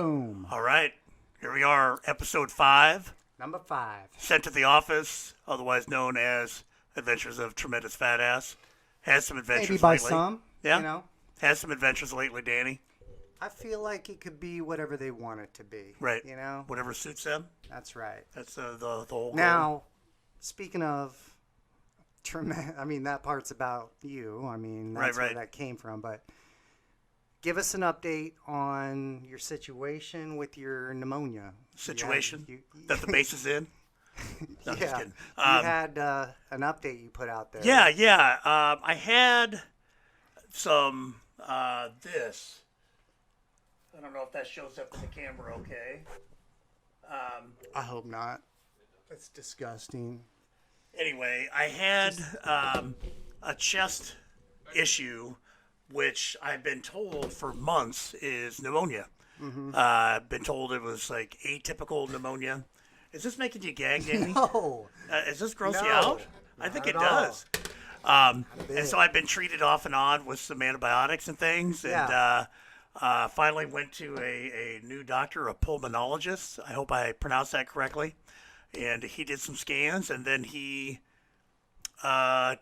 Boom. All right. Here we are, episode 5. Number 5. Sent to the Office, otherwise known as Adventures of Tremendous Fat Ass. Has some adventures Maybe by lately. some. Yeah. You know? Has some adventures lately, Danny. I feel like it could be whatever they want it to be. Right. You know? Whatever suits them. That's right. That's the whole goal. Now, speaking of, that part's about you. That's Right. where that came from. But give us an update on your situation with your pneumonia. Situation that the base is in. No, I'm just Yeah. kidding. You had an update you put out there. Yeah. I had some this. I don't know if that shows up in the camera okay. I hope not. That's disgusting. Anyway, I had a chest issue, which I've been told for months is pneumonia. I've been told it was like atypical pneumonia. Is this making you gag, Danny? No. Is this gross you No, out? I think it not at all. does. And so I've been treated off and on with some antibiotics and things, and Yeah. finally went to a new doctor, a pulmonologist. I hope I pronounced that correctly. And he did some scans, and then he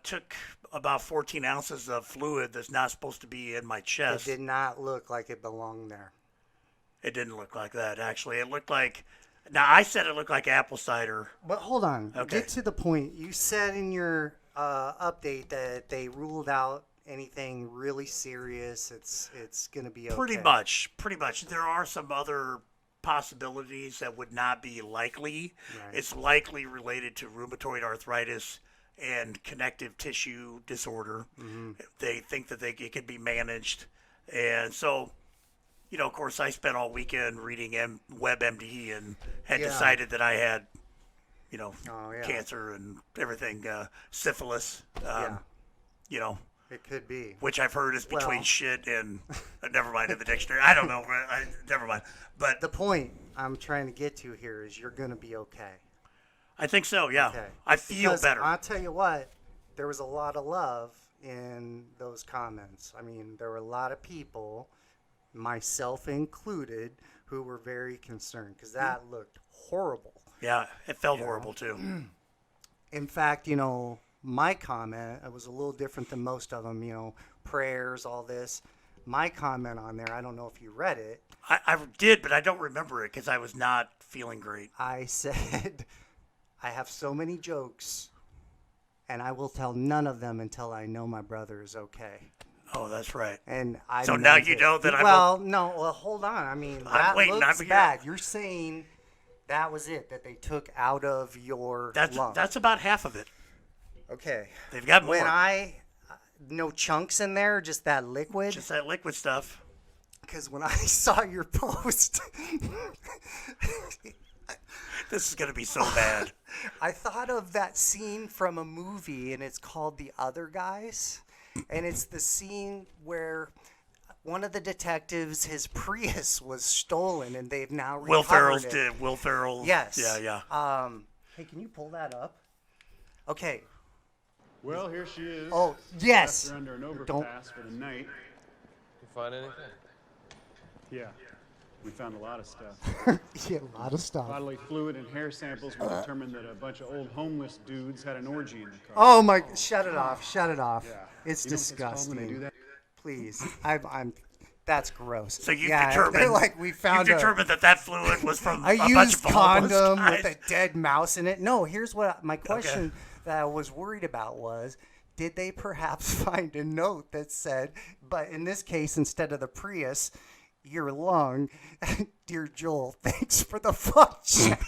took about 14 ounces of fluid that's not supposed to be in my It chest. did not look like it belonged there. It didn't look like that, actually. It looked like... Now, I said it looked like apple cider. But hold on. Okay. Get to the point. You said in your update that they ruled out anything really serious. It's going to be okay. Pretty much. There are some other possibilities that would not be likely. Right. It's likely related to rheumatoid arthritis and connective tissue disorder. They think that it could be managed. And so, of course, I spent all weekend reading WebMD and had Yeah. decided that I had, Oh, yeah. cancer and everything, syphilis, Yeah. It could be. which I've heard is between Well- shit and never mind in the dictionary. I don't know. Never mind. But The point I'm trying to get to here is you're going to be okay. I think so. Yeah. Okay. I feel Because better. I'll tell you what, there was a lot of love in those comments. There were a lot of people, myself included, who were very concerned because that looked horrible. Yeah. It felt horrible too. In fact, my comment, it was a little different than most of them, prayers, all this. My comment on there, I don't know if you read it. I did, but I don't remember it because I was not feeling great. I said, I have so many jokes, and I will tell none of them until I know my brother is okay. Oh, that's right. And I So now meant you it. know that I'm Well, hold on. That waiting. looks I'm here. bad. You're saying that was it, that they took out of your lung. That's about half of it. Okay. They've got more. No chunks in there, just that liquid. Just that liquid stuff. Because when I saw your post, This is gonna be so bad. I thought of that scene from a movie, and it's called The Other Guys. And it's the scene where one of the detectives, his Prius was stolen, and they've now recovered it. Will Ferrell. Yes. Yeah. Hey, can you pull that up? Okay. Well, here she is. Oh, yes. Left her under an Don't. overpass for the night. You find anything? Yeah, we found a lot of stuff. Yeah, a lot of stuff. Bodily fluid and hair samples will determine that a bunch of old homeless dudes had an orgy in the car. Oh my! Shut it off! Shut it off! Yeah. It's You know what that's called when they disgusting. do that? Please, I'm. That's gross. So you yeah, determined like we found you determined that fluid was from a a bunch used of homeless condom guys. with a dead mouse in it. No, here's what my question that I was worried about was: did they perhaps find a note that said, but in this case, instead of the Prius, your lung, dear Joel, thanks for the fuck check.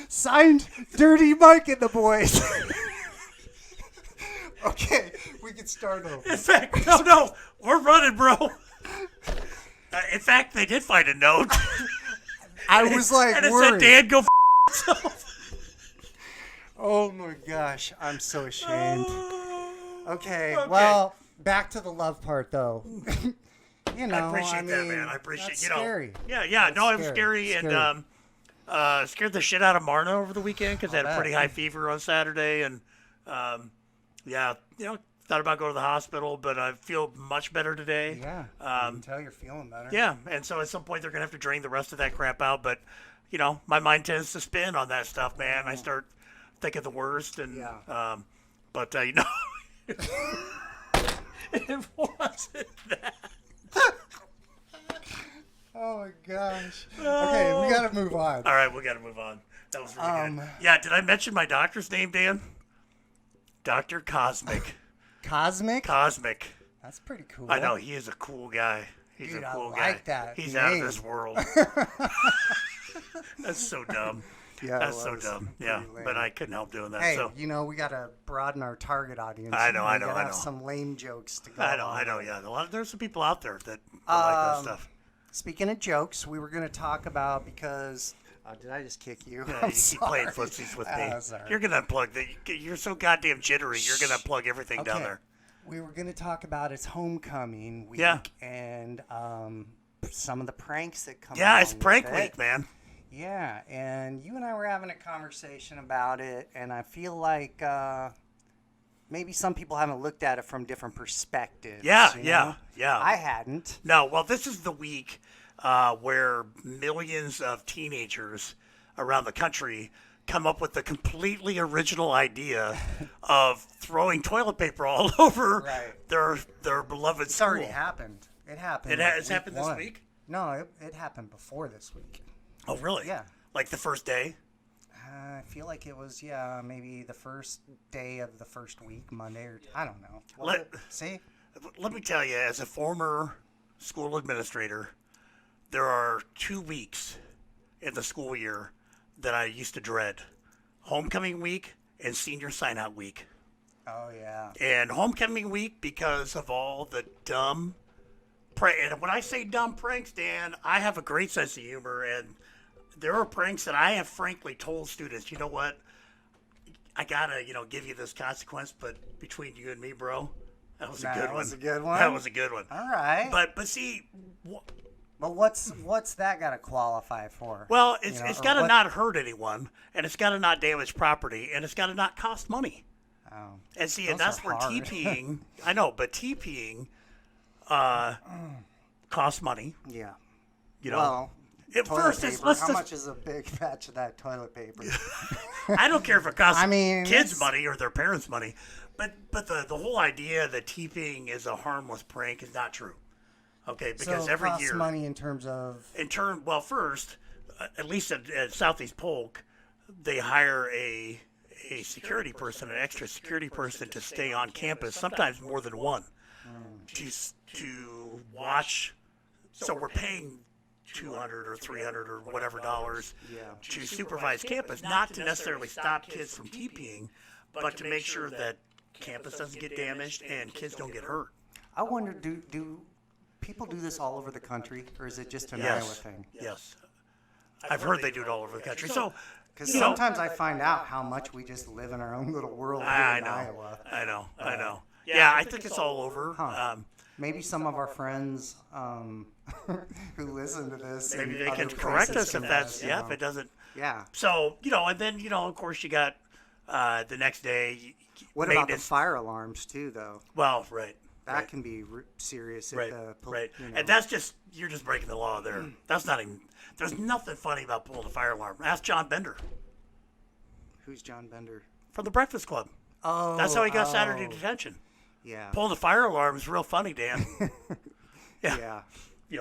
Signed, Dirty Mike and the boys. Okay, we can start over. In fact, no, we're running, bro. In fact, they did find a note. I was like and it worried. said, "Dan, go yourself." Oh my gosh, I'm so ashamed. Okay, Okay. well, back to the love part though. I appreciate that, man. I appreciate that's you know. scary. Yeah, That's no, it was scary. scary, Scary. and scared the shit out of Marna over the weekend because I had a bet. pretty high fever on Saturday, and yeah, Thought about going to the hospital, but I feel much better today. Yeah. I can tell you're feeling better. Yeah, and so at some point they're gonna have to drain the rest of that crap out. But my mind tends to spin on that stuff, man. I start thinking the worst, and Yeah. but it wasn't that. Oh my gosh. Okay, we gotta move on. All right, we got to move on. That was really good. Yeah, did I mention my doctor's name, Dan? Dr. Cosmic. Cosmic? Cosmic. That's pretty cool. I know, he is a cool guy. He's Dude, a cool I guy. like that He's out of name. this world. That's so dumb. Yeah, That's it so was dumb. pretty Yeah, lame. but I couldn't help doing that. Hey, so we gotta broaden our target audience. I know, We I know, gotta I have know. some lame jokes to go. I know, on I know. with. Yeah, there's some people out there that like that stuff. Speaking of jokes, we were gonna talk about because. Did I just kick you? Yeah, I'm you keep playing sorry. footsies with me. Sorry. You're gonna unplug the. You're so goddamn jittery. You're gonna unplug everything down Okay. there. We were gonna talk about it's homecoming week Yeah. and some of the pranks that come. Yeah, it's along prank with it. week, man. Yeah, and you and I were having a conversation about it, and I feel like maybe some people haven't looked at it from different perspectives. Yeah, you yeah, know? yeah. I hadn't. No, well, this is the week where millions of teenagers around the country come up with the completely original idea of throwing toilet paper all over Right. their beloved It's school. already happened. It happened. It's week happened this one. week? No, it happened before this week. Oh, really? Yeah. Like the first day? I feel like it was maybe the first day of the first week, Monday or I don't know. See? Let me tell you, as a former school administrator, there are 2 weeks in the school year that I used to dread. Homecoming week and senior sign-out week. Oh yeah. And homecoming week because of all the dumb and when I say dumb pranks, Dan, I have a great sense of humor, and there are pranks that I have frankly told students, you know what, I gotta, give you this consequence, but between you and me, bro, that was a good one. That was a good one? That was a good one. All right. But see, But what's that got to qualify for? well, it's or got to what- not hurt anyone, and it's got to not damage property, and it's got to not cost money. Oh. And see, Those and that's are where hard. TPing, I know, but TPing costs money. Yeah. Well, at toilet first, paper. let's How just, much is a big batch of that toilet paper? I don't care if it costs I mean, kids it's- money or their parents money, but the whole idea that TPing is a harmless prank is not true. Okay, because so every costs year, money in terms of first, at least at Southeast Polk, they hire a security person, an extra security person to stay on campus, sometimes more than one, to watch. So we're paying $200 or $300 or whatever dollars to supervise campus, not to necessarily stop kids from TPing, but to make sure that campus doesn't get damaged and kids don't get hurt. I wonder, do people do this all over the country, or is it just an Iowa Yes, thing? yes. I've heard they do it all over the country. So, Because sometimes I find out how much we just live in our own little world here I in know, Iowa. I know. Yeah, I think it's all over. Maybe some of our friends who listen to this, Maybe in they can other correct places us if can that's let us if know. it doesn't. Yeah. So and then of course you got the next day. What about the maintenance. fire alarms too, though? Well, right. That right. can be serious. If Right, the right. You know. And that's you're just breaking the law there. That's not even, there's nothing funny about pulling a fire alarm. Ask John Bender Who's John Bender? from the Breakfast Club. Oh, That's how he got Saturday detention. Yeah. Pulling the fire alarm is real funny, Dan. Yeah.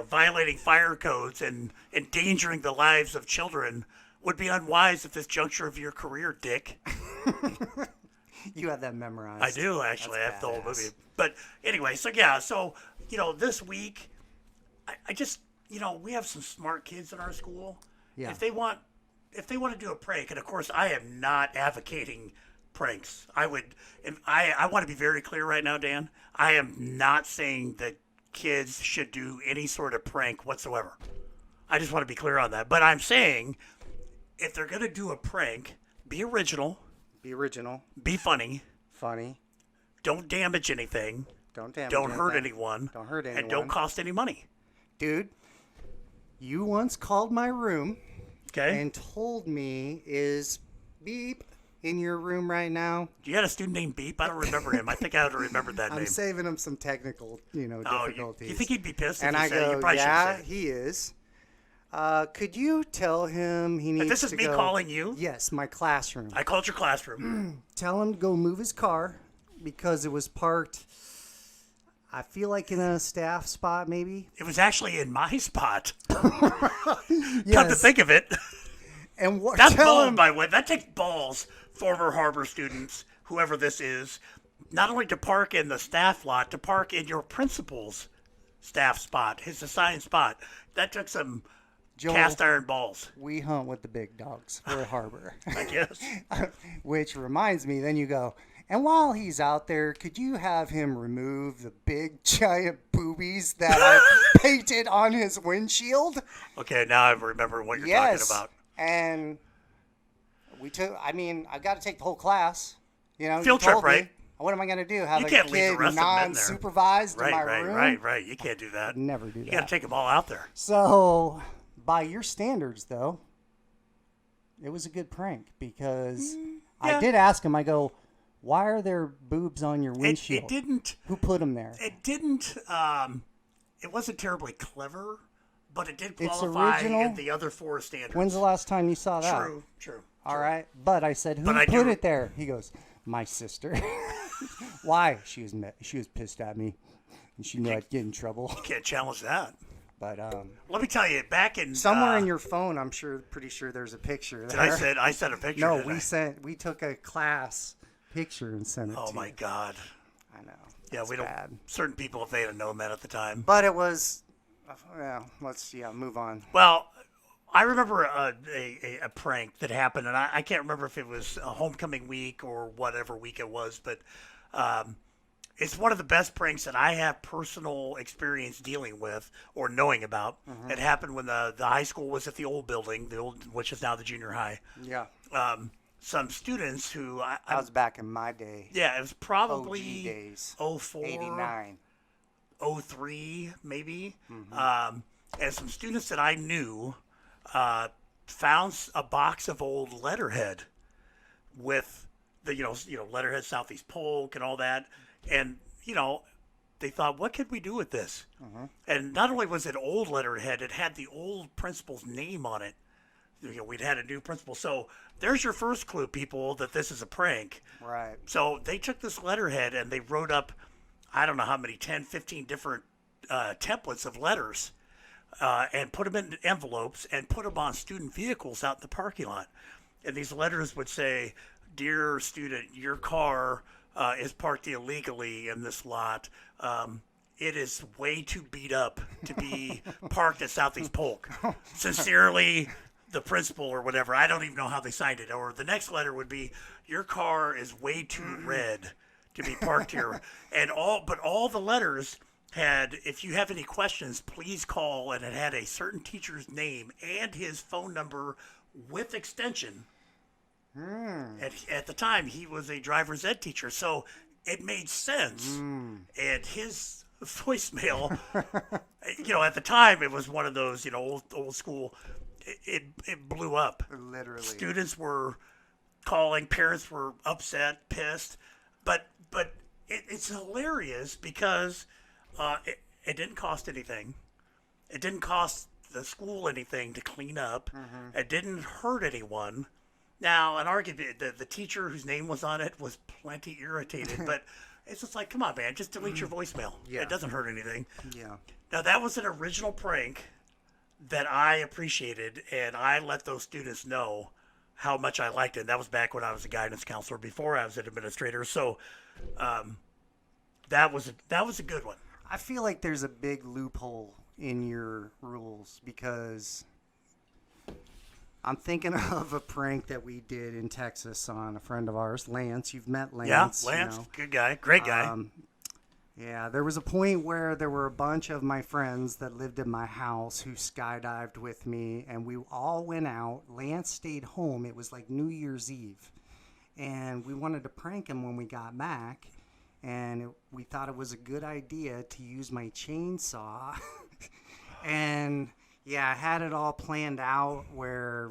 Violating fire codes and endangering the lives of children would be unwise at this juncture of your career, Dick. You have that memorized. I do, actually. I That's have the whole badass. movie. But anyway, so this week, I just, we have some smart kids in our school. Yeah. If they want to do a prank, and of course, I am not advocating pranks. I want to be very clear right now, Dan. I am not saying that kids should do any sort of prank whatsoever. I just want to be clear on that. But I'm saying, if they're going to do a prank, be original, Be original, be funny, funny. don't damage anything, Don't damage. don't hurt anything. anyone, Don't hurt and anyone. don't cost any money. Dude, you once called my room Okay? and told me is beep in your room right now. You had a student named Beep? I don't remember him. I think I would have remembered that I'm name. saving him some technical, Oh, difficulties. you think he'd be pissed if And you I said it? You go, probably shouldn't yeah, say it. he is. Could you tell him he needs to This is me go- calling you? Yes, my classroom. I called your classroom. Tell him to go move his car because it was parked, I feel like in a staff spot maybe. It was actually in my spot. Come to Yes. think of it. And what? That's Tell bold, him. by the way. That takes balls, former Harbor students, whoever this is, not only to park in the staff lot, to park in your principal's staff spot, his assigned spot. That took some Joel, cast iron balls, we hunt with the big dogs. We're a harbor. I guess. Which reminds me, then you go, and while he's out there, could you have him remove the big giant boobies that I painted on his windshield? Okay, now I remember what you're Yes. talking about. And I got to take the whole class. You Field trip, told me. right? What am I going to do? Have You a can't leave the kid rest of them in there. non-supervised in my room? Right. You can't do that. Never do You got that. to take them all out there. So, by your standards, though, it was a good prank because yeah. I did ask him. I go, "Why are there boobs on your windshield? It didn't. Who put them there?" It didn't. It wasn't terribly clever, but it did It's qualify original? in the other four standards. When's the last time you saw that? True. All right, but I said, "Who But I put do- it there?" He goes, "My sister." Why? She was pissed at me, and she knew I'd get in trouble. Can't challenge that. But Let me tell you, back in somewhere in your phone, I'm pretty sure there's a picture. There. I sent a picture. No, didn't I? we took a class picture and sent it Oh to my you. God. I know. Yeah, That's we don't. bad. Certain people, if they had known that at the time. But it was. Yeah, let's move on. Well, I remember a prank that happened, and I can't remember if it was a homecoming week or whatever week it was, but it's one of the best pranks that I have personal experience dealing with or knowing about. It happened when the high school was at the old building, which is now the junior high. Yeah, Some students who that was back in my day. yeah, it was OG probably days. 04, 89. 03 maybe. And some students that I knew found a box of old letterhead with the letterhead Southeast Polk and all that, and they thought, what could we do with this? And not only was it old letterhead, it had the old principal's name on it. We'd had a new principal, so there's your first clue, people, that this is a prank. Right. So they took this letterhead and they wrote up, I don't know how many, 10, 15 different templates of letters and put them in envelopes and put them on student vehicles out in the parking lot. And these letters would say, "Dear student, your car is parked illegally in this lot. It is way too beat up to be parked at Southeast Polk. Sincerely, the principal," or whatever. I don't even know how they signed it. Or the next letter would be, "Your car is way too red to be parked here." And all the letters had, "If you have any questions, please call," and it had a certain teacher's name and his phone number with extension. At the time, he was a driver's ed teacher, so it made sense. And his voicemail, at the time, it was one of those, old school. It blew up. Literally. Students were calling, parents were upset, pissed, but it's hilarious because it didn't cost anything. It didn't cost the school anything to clean up. It didn't hurt anyone. Now, an argument, the teacher whose name was on it was plenty irritated, but it's just like, come on, man, just delete your voicemail. Yeah. It doesn't hurt anything. Yeah. Now, that was an original prank that I appreciated, and I let those students know how much I liked it. That was back when I was a guidance counselor, before I was an administrator. So that was a good one. I feel like there's a big loophole in your rules because I'm thinking of a prank that we did in Texas on a friend of ours, Lance. You've met Lance. Yeah, Lance, you know. good guy, great guy. Yeah, there was a point where there were a bunch of my friends that lived in my house who skydived with me, and we all went out. Lance stayed home. It was like New Year's Eve, and we wanted to prank him when we got back, and we thought it was a good idea to use my chainsaw, and Yeah, I had it all planned out where,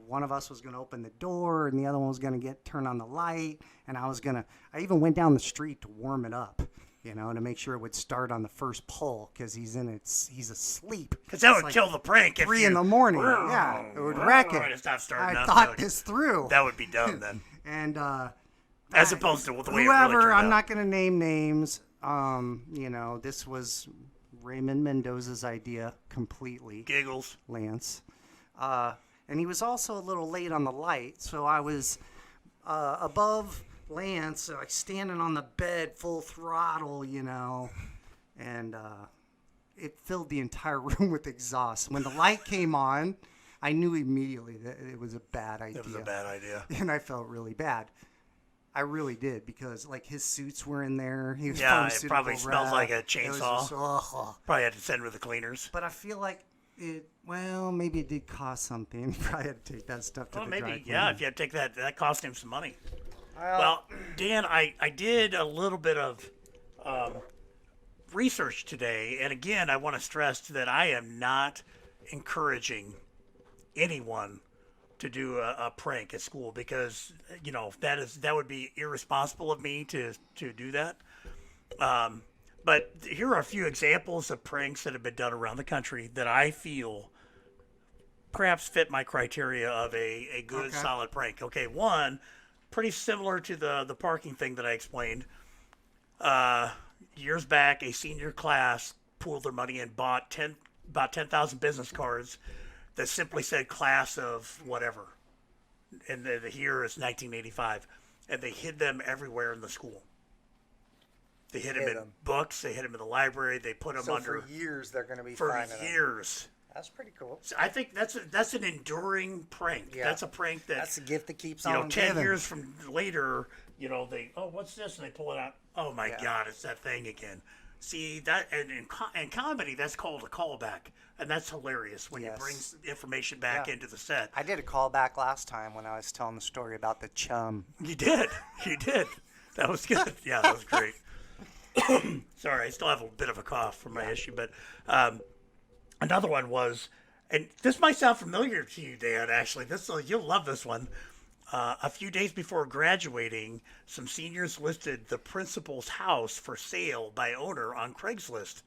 one of us was going to open the door and the other one was going to turn on the light. And I even went down the street to warm it up, to make sure it would start on the first pull because he's asleep. Because that It's would kill the prank. If 3 in the morning. Yeah, it would wreck it. It's not starting I up. thought this through. That would be dumb then. And, As opposed to the way it whoever, really turned I'm out. not going to name names. This was Raymond Mendoza's idea completely. Giggles. Lance. And he was also a little late on the light, so I was above Lance, like standing on the bed full throttle, and it filled the entire room with exhaust. When the light came on, I knew immediately that it was a bad idea. It was a bad idea. And I felt really bad. I really did because his suits were in there. He was Yeah, it pharmaceutical probably smelled wrap. like a It was chainsaw. just, ugh. Probably had to send with the cleaners. But I feel like maybe it did cost something. Probably had to take that stuff to Well, the maybe, dry yeah, cleaner. if you had to take that cost him some money. Well, Dan, I did a little bit of research today, and again, I want to stress that I am not encouraging anyone to do a prank at school because that would be irresponsible of me to do that. But here are a few examples of pranks that have been done around the country that I feel perhaps fit my criteria of a good, solid prank. Okay, one, pretty similar to the parking thing that I explained. Years back, a senior class pooled their money and bought about 10,000 business cards that simply said class of whatever. And the year is 1985. And they hid them everywhere in the school. They hid them in books. They hid them in the library. They put them under. for years they're going to be For finding them. years. That's pretty cool. So I think that's an enduring prank. Yeah. That's a prank that That's a gift that keeps 10 on giving. years from later, what's this? And they pull it out. Oh my Yeah. God, it's that thing again. See that, and in comedy, that's called a callback, and that's hilarious when Yes. you bring information back Yeah. into the set. I did a callback last time when I was telling the story about the chum. You did. That was good. Yeah, that was great. Sorry, I still have a bit of a cough from my issue, but another one was, and this might sound familiar to you, Dan. Actually, you'll love this one. A few days before graduating, some seniors listed the principal's house for sale by owner on Craigslist.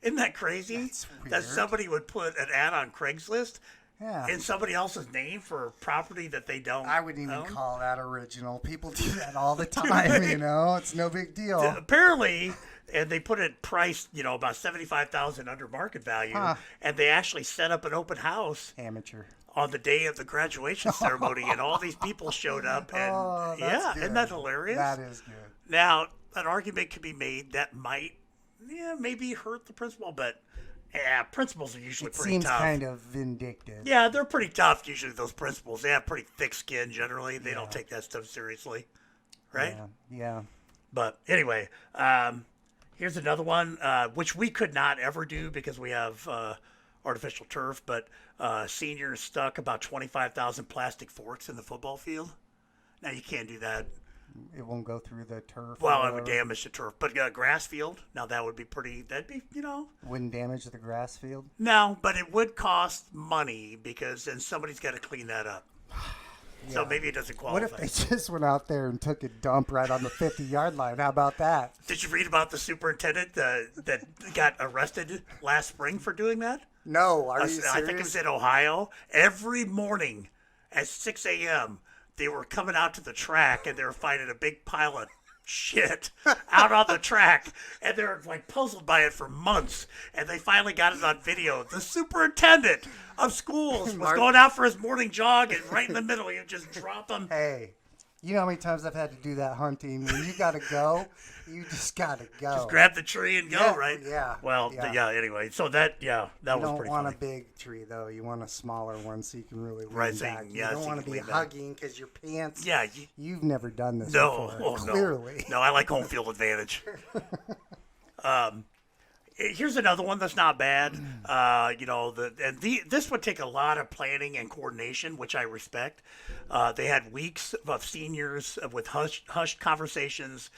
Isn't that crazy? That's That weird. somebody would put an ad on Craigslist Yeah. in somebody else's name for property that they don't I wouldn't even own? call that original. People do that all the time, It's no big deal. Apparently, and they put it priced, about $75,000 under market value, and they actually set up an open house Amateur. on the day of the graduation ceremony, and all these people showed up, and Oh, that's yeah, good. isn't that hilarious? That is good. Now, an argument could be made that might, maybe hurt the principal, but principals are usually It pretty seems tough. kind of vindictive. Yeah, they're pretty tough. Usually, those principals, they have pretty thick skin. Generally, they don't take that stuff seriously, right? Yeah. But anyway, here's another one, which we could not ever do because we have artificial turf. But seniors stuck about 25,000 plastic forks in the football field. Now you can't do that. It won't go through the turf. Well, or it would whatever. damage the turf. But grass field, now that would be pretty. That'd be, Wouldn't damage the grass field. No, but it would cost money because then somebody's got to clean that up. So maybe it doesn't What qualify. if they just went out there and took a dump right on the 50-yard line? How about that? Did you read about the superintendent that got arrested last spring for doing that? No, are you serious? I think it was in Ohio. Every morning at 6 a.m., they were coming out to the track and they were finding a big pile of shit out on the track. And they were puzzled by it for months. And they finally got it on video. The superintendent of schools was going out for his morning jog, and right in the middle, you just drop them. Hey, you know how many times I've had to do that hunting? When you got to go, you just got to go. Just grab the tree and go, Yeah, right? yeah, Well, yeah. anyway. So that You was don't pretty want funny. a big tree, though. You want a smaller one so you can really lean Right, so you back. can- You yeah, so don't you want to can be lean back. hugging because your pants. Yeah, You've never done this no, before. no. Clearly. No, I like home field advantage. Here's another one that's not bad. This would take a lot of planning and coordination, which I respect. They had weeks of seniors with hushed conversations,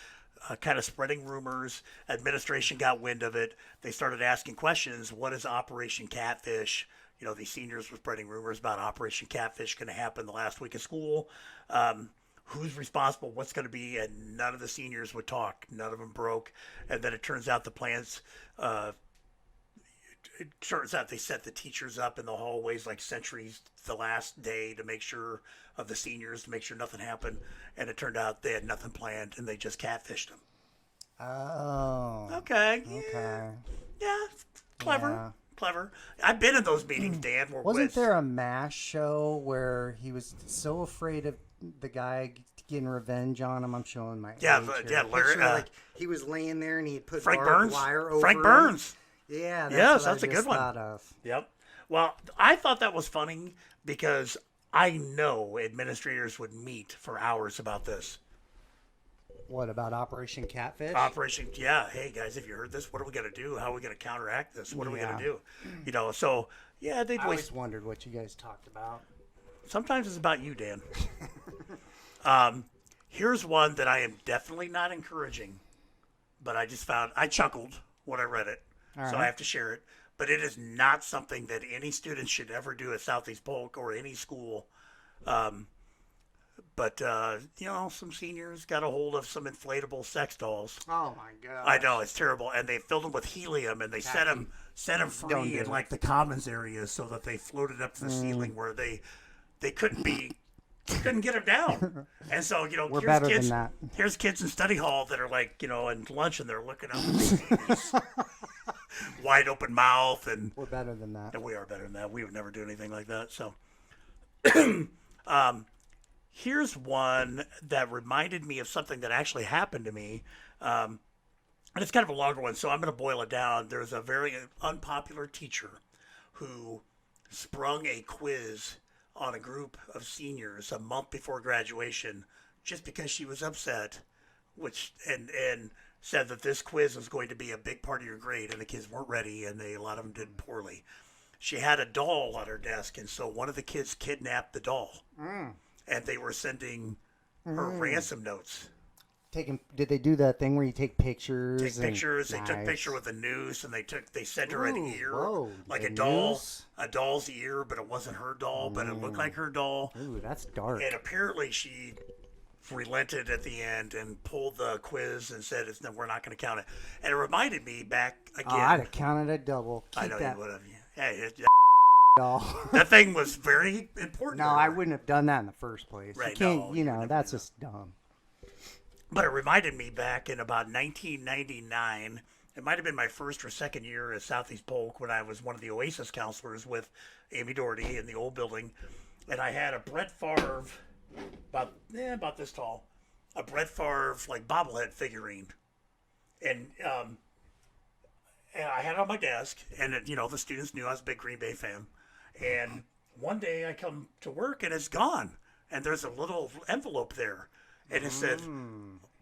kind of spreading rumors. Administration got wind of it. They started asking questions. What is Operation Catfish? You know, these seniors were spreading rumors about Operation Catfish going to happen the last week of school. Who's responsible? What's going to be? And none of the seniors would talk. None of them broke. And then it turns out the plans. It turns out they set the teachers up in the hallways like sentries the last day to make sure of the seniors, to make sure nothing happened. And it turned out they had nothing planned and they just catfished them. Oh. Okay. Okay. Yeah. Clever. Yeah. Clever. I've been in those meetings, Dan. Where Wasn't with, there a MASH show where he was so afraid of the guy getting revenge on him? I'm showing my Yeah, age yeah, here. Larry, Picture, like he was laying there and he had put Frank barbed Burns? wire over Frank him. Burns. Yeah, Yes, what that's I a good just one. thought of. Yep. Well, I thought that was funny because I know administrators would meet for hours about this. What about Operation Catfish? Operation, yeah. Hey guys, have you heard this? What are we gonna do? How are we gonna counteract this? What are we gonna Yeah. do? You know, so yeah, they'd I always waste. wondered what you guys talked about. Sometimes it's about you, Dan. Here's one that I am definitely not encouraging, but I chuckled when I read it, so I right. have to share it. But it is not something that any student should ever do at Southeast Polk or any school. But you know, some seniors got a hold of some inflatable sex dolls. Oh my god! I know it's terrible, and they filled them with helium, and they set them Don't free do in it. like the commons areas so that they floated up to the ceiling where they couldn't be. You couldn't get them down, and so you know, We're here's better kids. than that. Here's kids in study hall that are like, you know, in lunch, and they're looking up, at these wide open mouth, and We're better than that. we are better than that. We would never do anything like that. So, here's one that reminded me of something that actually happened to me. And it's kind of a longer one, so I'm going to boil it down. There's a very unpopular teacher who sprung a quiz on a group of seniors a month before graduation just because she was upset, and said that this quiz was going to be a big part of your grade, and the kids weren't ready, and a lot of them did poorly. She had a doll on her desk, and so one of the kids kidnapped the doll, and they were sending her ransom notes. Did they do that thing where you take pictures? Take pictures. They took a Nice. picture with a noose, and they sent her an Ooh, ear, whoa, like the a doll, noose? a doll's ear, but it wasn't her doll, but it looked like her doll. Ooh, that's dark. And apparently she relented at the end and pulled the quiz and said, "No, we're not going to count it." And it reminded me back again. Oh, I'd have counted a double. Keep I know that you would have. Hey, doll. that thing was very important. No, to her. I wouldn't have done that in the first place. Right, You can't, no, you you know, never that's do just dumb. But it reminded me back in about 1999. It might have been my first or second year at Southeast Polk when I was one of the Oasis counselors with Amy Doherty in the old building, and I had a Brett Favre about this tall, a Brett Favre like bobblehead figurine, and I had it on my desk, and you know, the students knew I was a big Green Bay fan, and one day I come to work and it's gone, and there's a little envelope there. And it said,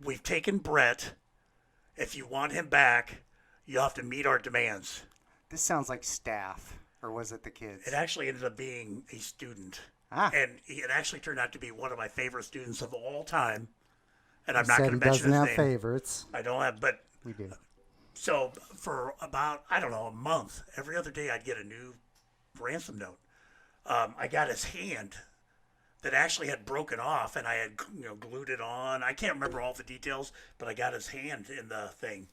"We've taken Brett. If you want him back, you have to meet our demands." This sounds like staff, or was it the kids? It actually ended up being a student. Ah. And it actually turned out to be one of my favorite students of all time. And I'm He not said going he to mention doesn't his have name. favorites. I don't have, but We do. so for about, I don't know, a month, every other day I'd get a new ransom note. I got his hand that actually had broken off, and I had glued it on. I can't remember all the details, but I got his hand in the thing.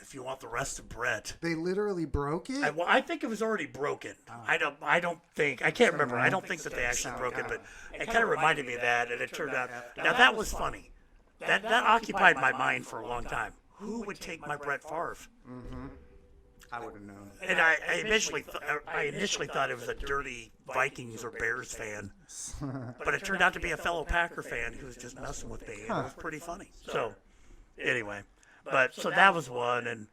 If you want the rest of Brett, They literally broke it? I think it was already broken. I don't think, I can't remember. I don't think that they actually broke it, but it kind of reminded me of that, and it turned out. Now that was funny. That occupied my mind for a long time. Who would take my Brett Favre? I would have known. And I initially thought it was a dirty Vikings or Bears fan, but it turned out to be a fellow Packer fan who was just messing with me. And it was pretty funny. So anyway, but so that was one, and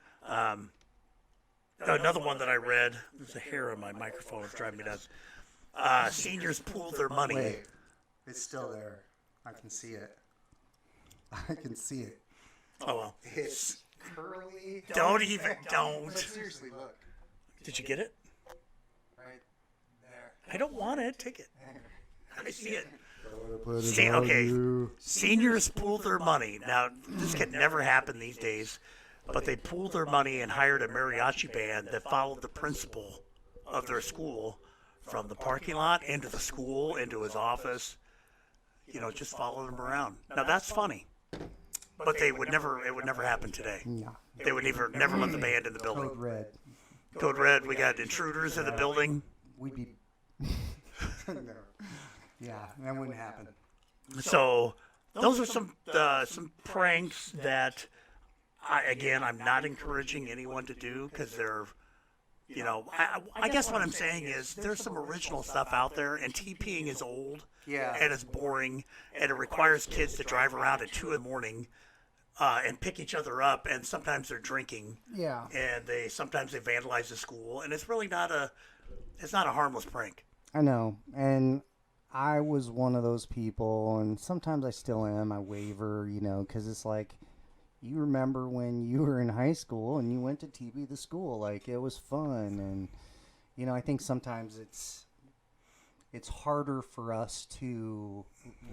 another one that I read. There's a hair on my microphone. It's driving me nuts. Seniors pool their money. Wait, it's still there. I can see it. I can see it. Oh well. It's curly. Don't even don't. Seriously, look. Did you get it? Right there. I don't want it. Take it. I see it. Seniors pooled their money. Now, this could never happen these days, but they pooled their money and hired a mariachi band that followed the principal of their school from the parking lot into the school, into his office. Just followed him around. Now, that's funny. But it would never happen today. No. They would never let the band in the building. Code red. Code red, we got intruders in the building. We'd be. No. Yeah, that wouldn't happen. So those are some pranks that, I'm not encouraging anyone to do because they're, I guess what I'm saying is there's some original stuff out there, and TPing is old, Yeah. and it's boring, and it requires kids to drive around at 2 a.m. And pick each other up, and sometimes they're drinking, Yeah. and sometimes they vandalize the school, and it's really not a harmless prank. I know, and I was one of those people, and sometimes I still am. I waver, because it's like, you remember when you were in high school and you went to TB the school, like it was fun, and I think sometimes it's harder for us to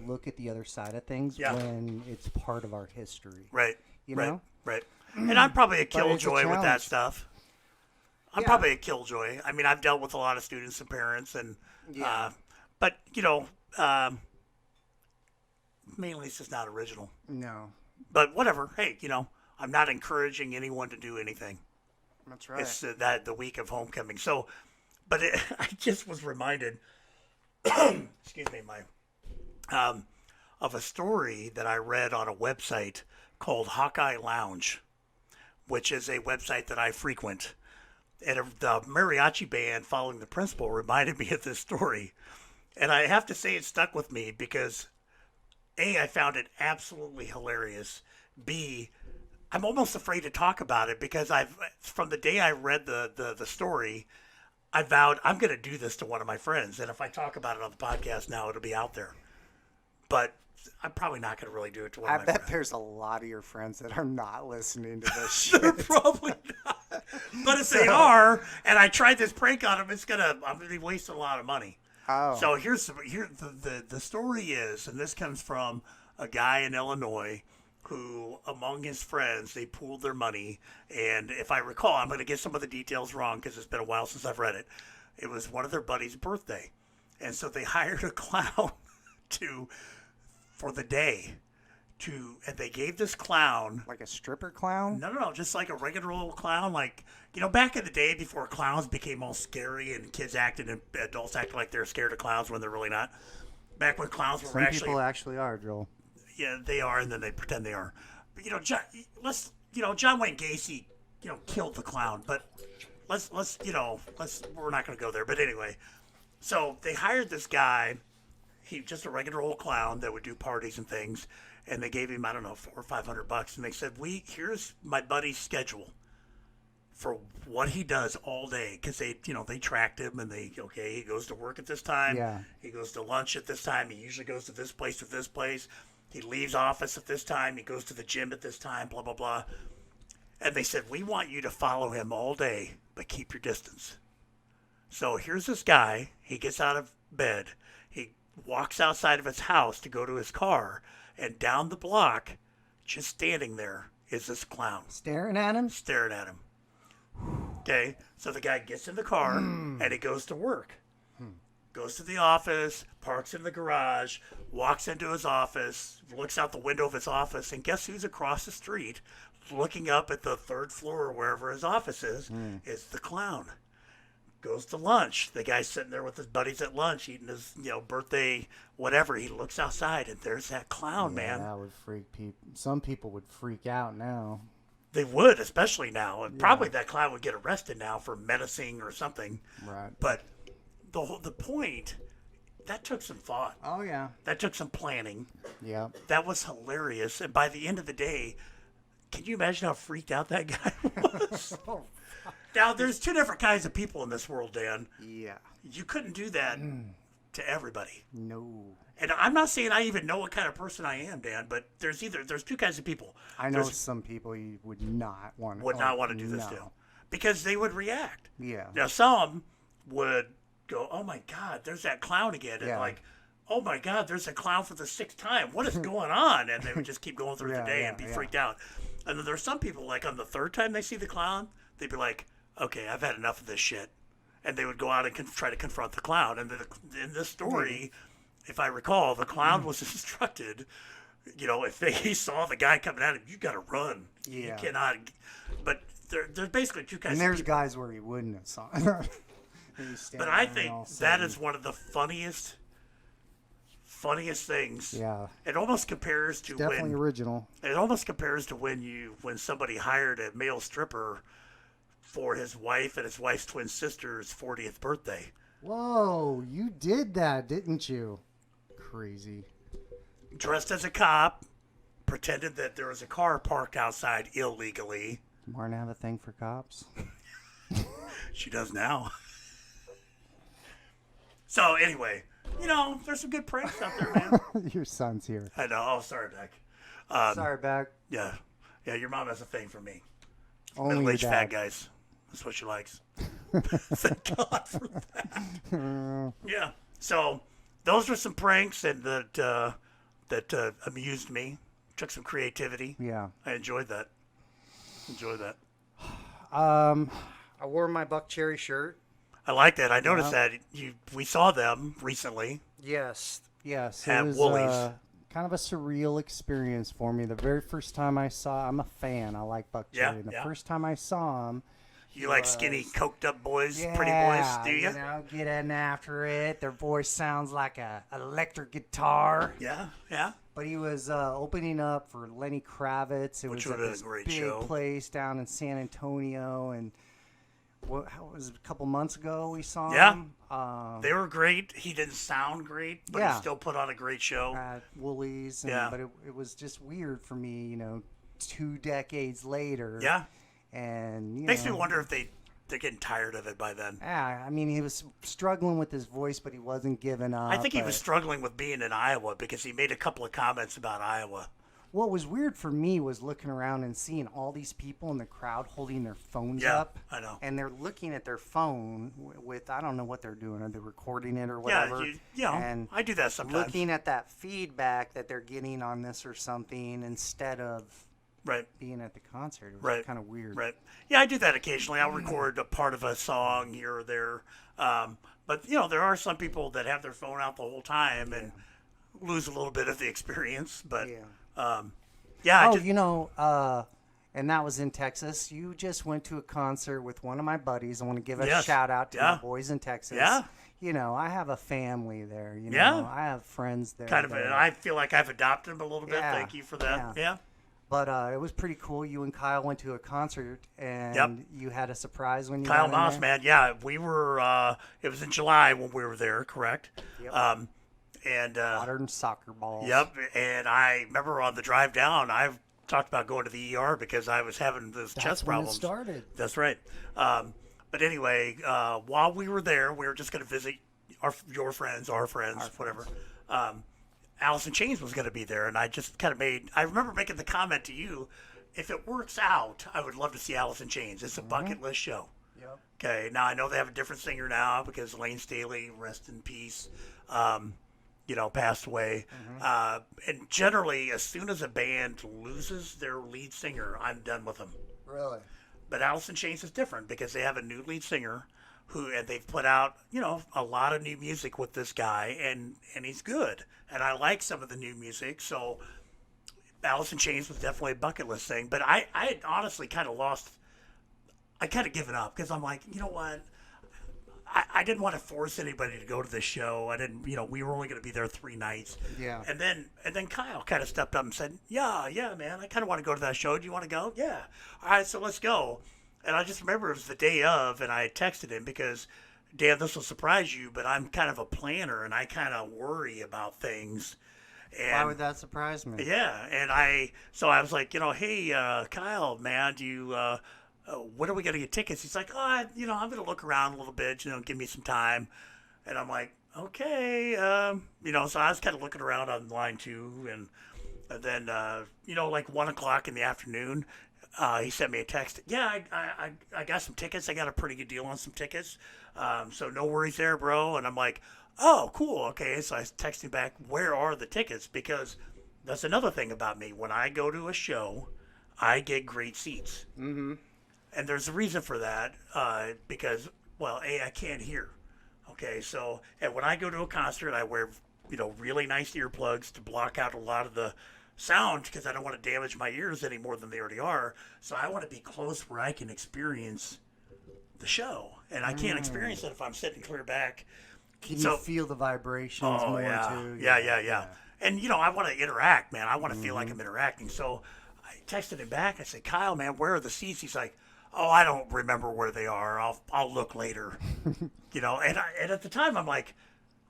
look at the other side of things when it's part of our history. Right. You right. know? Right. And I'm probably a it's a killjoy with that challenge. stuff. I'm Yeah. probably a killjoy. I mean, I've dealt with a lot of students and parents, and but mainly it's just not original. No, But whatever. Hey, I'm not encouraging anyone to do anything. that's right. It's the week of homecoming. So, but I just was reminded. Excuse me, of a story that I read on a website called Hawkeye Lounge, which is a website that I frequent. And the mariachi band following the principal reminded me of this story. And I have to say it stuck with me because A, I found it absolutely hilarious. B, I'm almost afraid to talk about it because from the day I read the story, I vowed I'm going to do this to one of my friends. And if I talk about it on the podcast now, it'll be out there. But I'm probably not going to really do it to one I of my bet friends. there's a lot of your friends that are not listening to this They're shit. probably not. But if they are, and I tried this prank on them, I'm gonna be wasting a lot of money. Oh. So the story is, and this comes from a guy in Illinois who, among his friends, they pooled their money. And if I recall, I'm going to get some of the details wrong because it's been a while since I've read it. It was one of their buddies' birthday, and so they hired a clown for the day. And they gave this clown Like a stripper clown? no, just like a regular old clown. Like, back in the day before clowns became all scary and kids acted and adults acted like they're scared of clowns when they're really not. Back when clowns were Some actually, people actually are, Joel. yeah, they are, and then they pretend they are. But, John Wayne Gacy, killed the clown, but we're not going to go there. But anyway, so they hired this guy. He just a regular old clown that would do parties and things. And they gave him, I don't know, $400 or $500, and they said, here's my buddy's schedule for what he does all day, because they tracked him, and he goes to work at this time, Yeah. he goes to lunch at this time, he usually goes to this place, he leaves office at this time, he goes to the gym at this time, blah blah blah. And they said, we want you to follow him all day, but keep your distance. So here's this guy, he gets out of bed, he walks outside of his house to go to his car. And down the block, just standing there, is this clown Staring at him? staring at him. Okay, so the guy gets in the car and he goes to work. Goes to the office, parks in the garage, walks into his office, looks out the window of his office, and guess who's across the street looking up at the third floor or wherever his office is the clown. Goes to lunch. The guy's sitting there with his buddies at lunch, eating his, birthday, whatever. He looks outside, and there's that clown, man. That would freak people. Some people would freak out now. They would, especially now. And probably that clown would get arrested now for menacing or something. Right. But the point, that took some thought. Oh, yeah. That took some planning. Yeah. That was hilarious. And by the end of the day, can you imagine how freaked out that guy was? Now, there's two different kinds of people in this world, Dan. Yeah. You couldn't do that to everybody. No. And I'm not saying I even know what kind of person I am, Dan, but there's two kinds of people. I know There's- some people you would not want would not want to do this to because they would react. Yeah. Now, some would go, "Oh my God, there's that clown again," and Yeah. like oh my God, there's a clown for the 6th time. What is going on? And they would just keep going through the day and be freaked out. And then there's some people, like on the 3rd time they see the clown, they'd be like, okay, I've had enough of this shit. And they would go out and try to confront the clown. And in this story, if I recall, the clown was instructed, if he saw the guy coming at him, you got to run. You Yeah. cannot. But there's basically 2 kinds And of there's people. guys where he wouldn't have saw. But I think that is one of the funniest things. Yeah, It almost compares to definitely original. it almost compares to when somebody hired a male stripper for his wife and his wife's twin sister's 40th birthday. Whoa, you did that, didn't you? Crazy. Dressed as a cop, pretended that there was a car parked outside illegally. Martin have a thing for cops? She does now. So anyway, there's some good pranks out there, man. Your son's here. I know. Oh, sorry, Beck. Sorry, back. Yeah. Your mom has a thing for me. Only Middle-aged your fat dad. guys. That's what she likes. Thank God for that. Yeah. So those were some pranks that amused me. Took some creativity. Yeah. I enjoyed that. I wore my Buck Cherry shirt. I like that. I noticed that we saw them recently. Yes. Yes. At It was Woolies. kind of a surreal experience for me. The very first time I saw, I'm a fan. I like Buck Yeah, Cherry. The yeah. first time I saw him, You like skinny, coked up boys, yeah, pretty boys, do you? getting after it. Their voice sounds like a electric guitar. Yeah, yeah. But he was opening up for Lenny Kravitz. It Which was at would've been a this great big show. place down in San Antonio, and how was it, a couple months ago we saw Yeah. him They were great. He didn't sound great, but Yeah. he still put on a great show. at Woolies. And, Yeah. But it was just weird for me, 2 decades later. Yeah. And Makes me wonder if they're getting tired of it by then. Yeah, I mean, he was struggling with his voice, but he wasn't giving up. I think he but- was struggling with being in Iowa because he made a couple of comments about Iowa. What was weird for me was looking around and seeing all these people in the crowd holding their phones Yeah, up. I know. And they're looking at their phone with, I don't know what they're doing. Are they recording it or Yeah, whatever? And I do that sometimes. looking at that feedback that they're getting on this or something instead of Right, being at the concert. It was right. kind of weird. Right. Yeah, I do that occasionally. I'll record a part of a song here or there. But, there are some people that have their phone out the whole time and lose a little bit of the experience. But, Yeah. I Oh, just, and that was in Texas. You just went to a concert with one of my buddies. I want to give a Yes. shout out to Yeah. my boys in Texas. Yeah. I have a family there. Yeah. I have friends there. kind of, that- I feel like I've adopted him a little bit. Yeah, Thank you for that. Yeah. But it was pretty cool. You and Kyle went to a concert, and Yep. you had a surprise when you Kyle went in Moss, there? man. Yeah, we were, it was in July when we were there, correct? Yep. And, Modern soccer balls. yep. And I remember on the drive down, I talked about going to the ER because I was having those That's chest when problems. it started. That's right. But anyway, while we were there, we were just going to visit your friends, our friends, whatever. Alice in Chains was going to be there, and I just kind of I remember making the comment to you, if it works out, I would love to see Alice in Chains. It's a bucket list show. Yep. Okay, now I know they have a different singer now because Lane Staley, rest in peace, passed away. And generally, as soon as a band loses their lead singer, I'm done with them. Really? But Alice in Chains is different because they have a new lead singer and they've put out, a lot of new music with this guy, and he's good. And I like some of the new music, so Alice in Chains was definitely a bucket list thing. But I had honestly kind of given up because I'm like, you know what? I didn't want to force anybody to go to this show. I didn't, we were only going to be there 3 nights. Yeah. And then Kyle kind of stepped up and said, yeah, man, I kind of want to go to that show. Do you want to go? Yeah. All right, so let's go. And I just remember it was the day of, and I texted him because, Dan, this will surprise you, but I'm kind of a planner, and I kind of worry about things. And Why would that surprise me? yeah, and so I was like, hey, Kyle, man, do you, when are we going to get tickets? He's like, I'm going to look around a little bit, give me some time. And I'm like, okay, so I was kind of looking around online too. And then, like 1 o'clock in the afternoon, he sent me a text. Yeah, I got some tickets. I got a pretty good deal on some tickets. So no worries there, bro. And I'm like, oh, cool. Okay. So I texted him back, where are the tickets? Because that's another thing about me. When I go to a show, I get great seats. Mm-hmm. And there's a reason for that, because, well, A, I can't hear. Okay. So, and when I go to a concert, I wear, really nice earplugs to block out a lot of the sound because I don't want to damage my ears any more than they already are. So I want to be close where I can experience the show, and I can't experience it if I'm sitting clear back. Can you feel the vibrations more too? Yeah. And I want to interact, man. I want to feel like I'm interacting. So I texted him back. I said, Kyle, man, where are the seats? He's like, oh, I don't remember where they are. I'll look later. And at the time I'm like,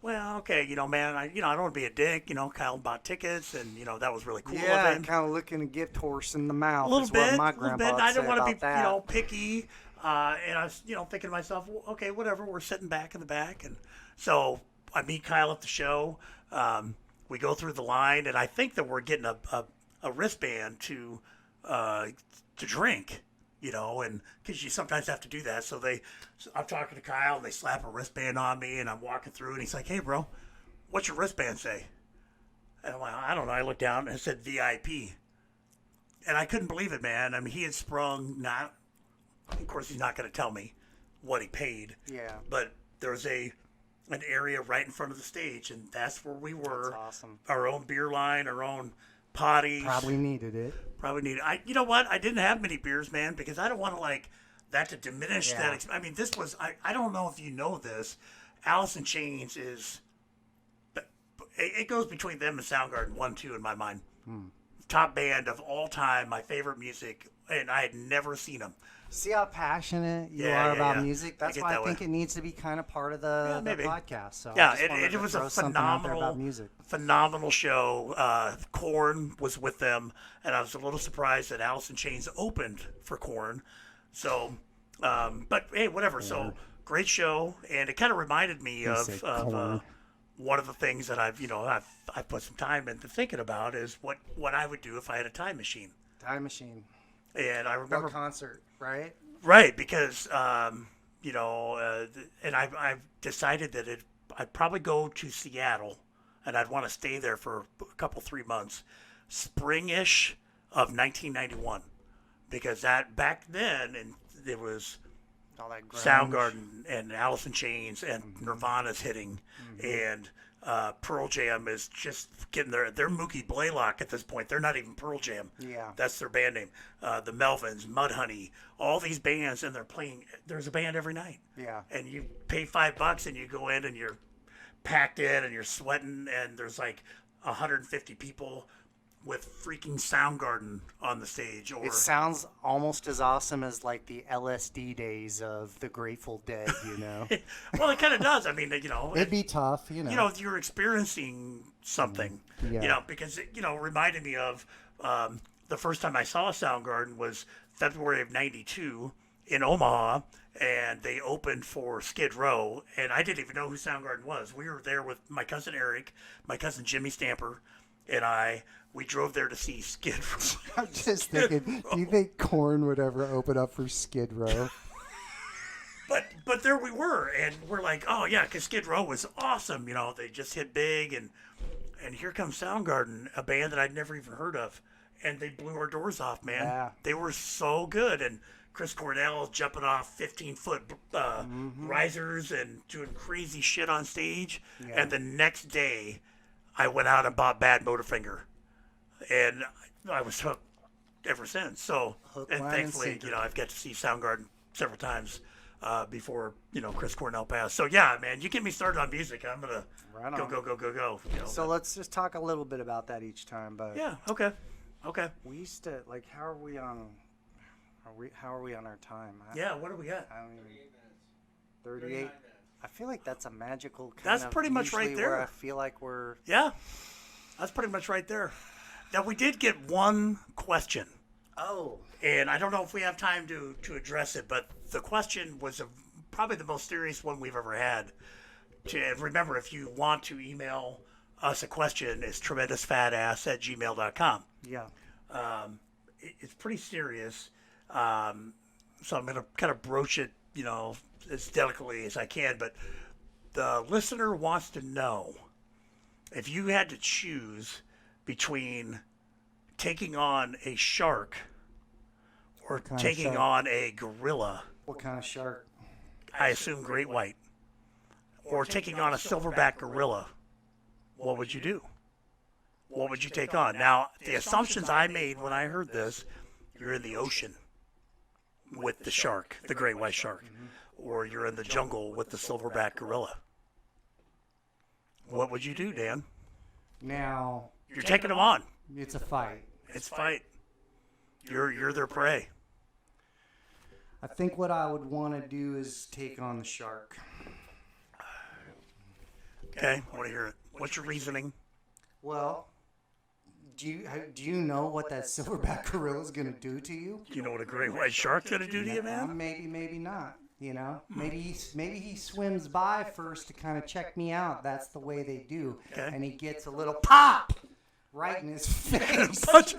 well, okay, man, I don't want to be a dick. Kyle bought tickets, and that was really cool. Yeah, of him. kind of looking a gift horse in the mouth. A little is bit, what my a little grandpa bit. I said didn't want to be, about that. picky. And I was, thinking to myself, well, okay, whatever. We're sitting back in the back, and so I meet Kyle at the show. We go through the line, and I think that we're getting a wristband to drink. And because you sometimes have to do that. So I'm talking to Kyle, and they slap a wristband on me, and I'm walking through, and he's like, hey, bro, what's your wristband say? And I'm like, I don't know. I looked down, and it said VIP. And I couldn't believe it, man. I mean, he had sprung of course, he's not going to tell me what he paid. Yeah. But there was an area right in front of the stage, and that's where we were. That's awesome. Our own beer line, our own potties. Probably needed it. You know what? I didn't have many beers, man, because I don't want to that to diminish Yeah. that. I mean, this was. I don't know if you know this. Alice in Chains is. It goes between them and Soundgarden 1-2 in my mind. Top band of all time, my favorite music, and I had never seen them. See how passionate you Yeah, are yeah, about yeah. music? That's I get why that I think way. it needs to be kind of part of the maybe. podcast. So Yeah, I just wanted it to was throw a something out there about music. phenomenal show. Korn was with them, and I was a little surprised that Alice in Chains opened for Korn. So, but hey, whatever. So great show, and it kind of reminded me said of Korn. one of the things that I've put some time into thinking about is what I would do if I had a time machine. Time machine. And I remember What concert, right? right, because and I've decided that I'd probably go to Seattle, and I'd want to stay there for a couple 3 months, springish of 1991, because that back then and there was All that grunge. Soundgarden and Alice in Chains and Nirvana's hitting, and Pearl Jam is just getting they're Mookie Blaylock at this point. They're not even Pearl Jam. Yeah. That's their band name. The Melvins, Mudhoney, all these bands, and they're playing. There's a band every night. Yeah. And you pay $5 and you go in and you're packed in and you're sweating, and there's like 150 people with freaking Soundgarden on the stage. Or It sounds almost as awesome as like the LSD days of the Grateful Dead, well, it kind of does. I mean, It'd be tough, you're experiencing something, Yeah. because it, reminded me of the first time I saw Soundgarden was February of '92 in Omaha, and they opened for Skid Row, and I didn't even know who Soundgarden was. We were there with my cousin Eric, my cousin Jimmy Stamper, and we drove there to see Skid Row. I'm just thinking, do you think Korn would ever open up for Skid Row? But there we were, and we're like, oh yeah, because Skid Row was awesome. They just hit big, and here comes Soundgarden, a band that I'd never even heard of, and they blew our doors off, man. Yeah. They were so good, and Chris Cornell jumping off 15-foot risers and doing crazy shit on stage. Yeah. And the next day, I went out and bought Bad Motorfinger, and I was hooked ever since. So, Hook, and line, and thankfully, sinker. I've got to see Soundgarden several times before Chris Cornell passed. So yeah, man, you get me started on music, I'm gonna Right go on. go. So let's just talk a little bit about that each time. But Yeah, okay. we used to how are we on? How are we on our time? Yeah, what do we got? I don't even. 38. I feel like that's a magical kind That's of pretty much right usually where there. I feel like we're. Yeah, that's pretty much right there. Now we did get one question, Oh. and I don't know if we have time to address it, but the question was probably the most serious one we've ever had. And remember, if you want to email us a question, it's tremendousfatass@gmail.com. Yeah. It's pretty serious, So I'm going to kind of broach it, as delicately as I can. But the listener wants to know if you had to choose between taking on a shark or kind of taking shark? on a gorilla, What kind of shark? I assume great white, or taking on a silverback gorilla, what would you do? What would you take on? Now, the assumptions I made when I heard this, you're in the ocean with the shark, the great white shark, or you're in the jungle with the silverback gorilla. What would you do, Dan? Now, You're taking them on. it's a fight. It's fight. You're their prey. I think what I would want to do is take on the shark. Okay, I want to hear it. What's your reasoning? Well, do you know what that silverback gorilla is going to do to you? Do you know what a great white shark's gonna do to you, man? Maybe not. Maybe he swims by first to kind of check me out. That's the way they do. Okay. And he gets a little pop right in his face. Punch.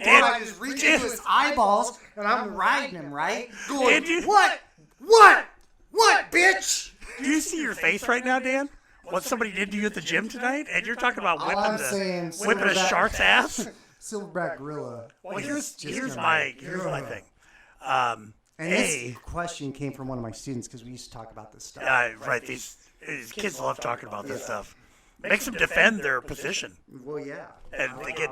And I just reach into his eyeballs and I'm riding him, right? Going, Dan, do- what, bitch? Do you see your face right now, Dan? What somebody did to you at the gym tonight? And you're talking about All I'm saying, whipping a silverback- shark's ass? Silverback gorilla. Well, is just here's gonna- my thing. And this question came from one of my students because we used to talk about this stuff. Right, these kids love talking about this stuff. Makes them defend their position, Well, yeah. and they get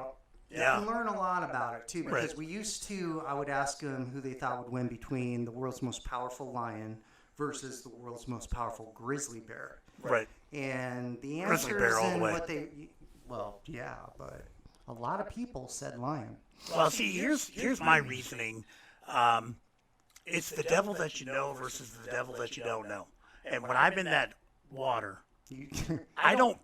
You yeah. learn a lot about it too because Right. we used to. I would ask them who they thought would win between the world's most powerful lion versus the world's most powerful grizzly bear, Right. and the Grizzly answers bear all the and way. what they. Well, yeah, but a lot of people said lion. Well, see, here's my reasoning. It's the devil that you know versus the devil that you don't know. And when I'm in that water, You, I don't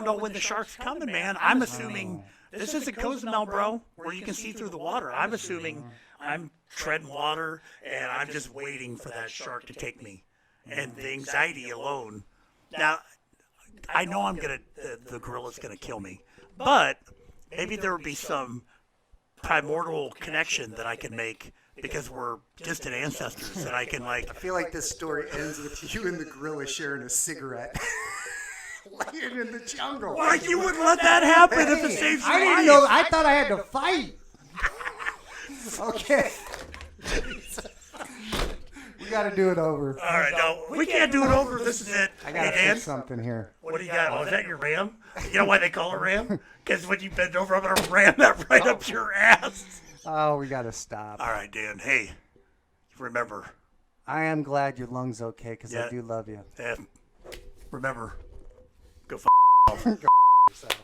know when the shark's coming, man. I'm assuming this isn't Cozumel, bro, where you can see through the water. I'm assuming I'm treading water and I'm just waiting for that shark to take me. And the anxiety alone. Now, I know the gorilla's gonna kill me, but maybe there would be some primordial connection that I can make because we're distant ancestors and I can I feel like this story ends with you and the gorilla sharing a cigarette. Laying in the jungle. Why you wouldn't let that happen if it saves your I didn't life? know. I thought I had to fight. Okay. We got to do it over. All right, no, we can't do it over. This is it. I got to Hey, Dan, fix something here. what do you got? Oh, is that your ram? You know why they call it ram? Because when you bend over, I'm going to ram that right up your ass. Oh, we got to stop. All right, Dan. Hey, remember, I am glad your lung's okay because Yeah. I do love you. remember, go Yourself.